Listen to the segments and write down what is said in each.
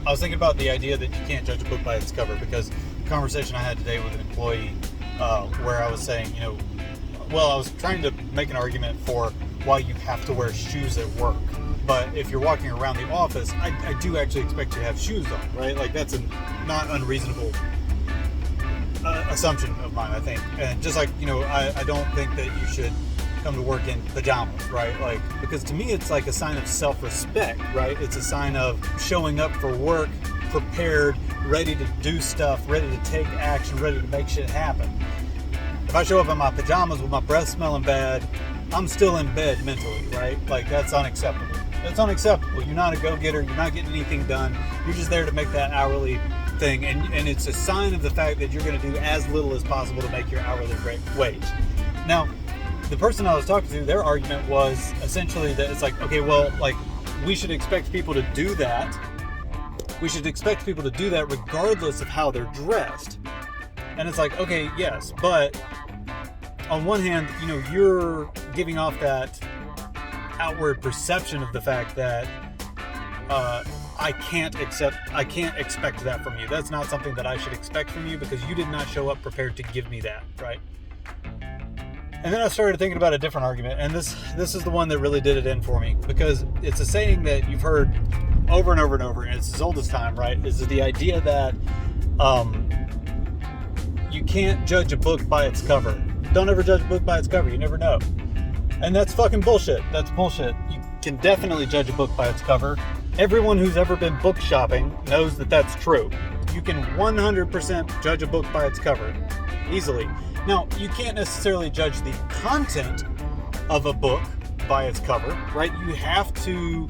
I was thinking about the idea that you can't judge a book by its cover, because the conversation I had today with an employee where I was saying, I was trying to make an argument for why you have to wear shoes at work. But if you're walking around the office, I do actually expect you to have shoes on, right? Like, that's a not unreasonable assumption of mine, I think. And just like, I don't think that you should come to work in pajamas, right? Like, because to me, it's like a sign of self-respect, right? It's a sign of showing up for work, prepared, ready to do stuff, ready to take action, ready to make shit happen. If I show up in my pajamas with my breath smelling bad, I'm still in bed mentally, right? Like, that's unacceptable. That's unacceptable. You're not a go-getter. You're not getting anything done. You're just there to make that hourly thing. And it's a sign of the fact that you're going to do as little as possible to make your hourly wage. Now, the person I was talking to, their argument was essentially that it's like, okay, well, like, we should expect people to do that. We should expect people to do that regardless of how they're dressed. And it's like, okay, yes, but on one hand, you're giving off that outward perception of the fact that I can't expect that from you. That's not something that I should expect from you because you did not show up prepared to give me that, right? And then I started thinking about a different argument, and this is the one that really did it in for me, because it's a saying that you've heard over and over and over, and it's as old as time, right? Is the idea that you can't judge a book by its cover. Don't ever judge a book by its cover. You never know. And that's fucking bullshit. That's bullshit. You can definitely judge a book by its cover. Everyone who's ever been book shopping knows that that's true. You can 100% judge a book by its cover. Easily. Now, you can't necessarily judge the content of a book by its cover, right? You have to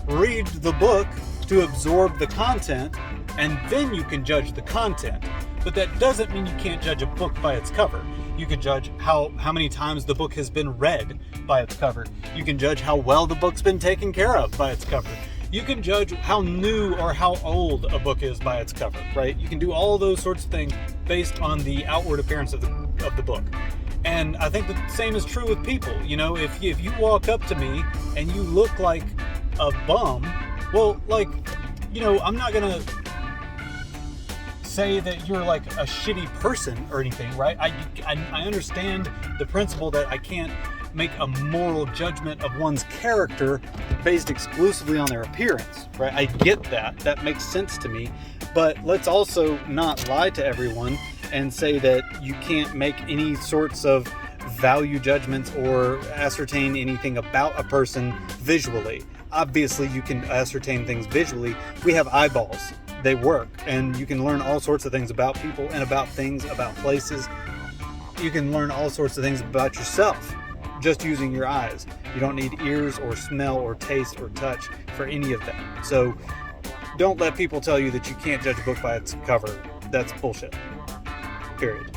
read the book to absorb the content, and then you can judge the content. But that doesn't mean you can't judge a book by its cover. You can judge how many times the book has been read by its cover. You can judge how well the book's been taken care of by its cover. You can judge how new or how old a book is by its cover, right? You can do all those sorts of things based on the outward appearance of the book. And I think the same is true with people. If you walk up to me and you look like a bum, well, like, I'm not gonna say that you're like a shitty person or anything, right? I understand the principle that I can't make a moral judgment of one's character based exclusively on their appearance, right? I get that. That makes sense to me. But let's also not lie to everyone and say that you can't make any sorts of value judgments or ascertain anything about a person visually. Obviously, you can ascertain things visually. We have eyeballs. They work. And you can learn all sorts of things about people and about things, about places. You can learn all sorts of things about yourself just using your eyes. You don't need ears or smell or taste or touch for any of that. So don't let people tell you that you can't judge a book by its cover. That's bullshit. Period.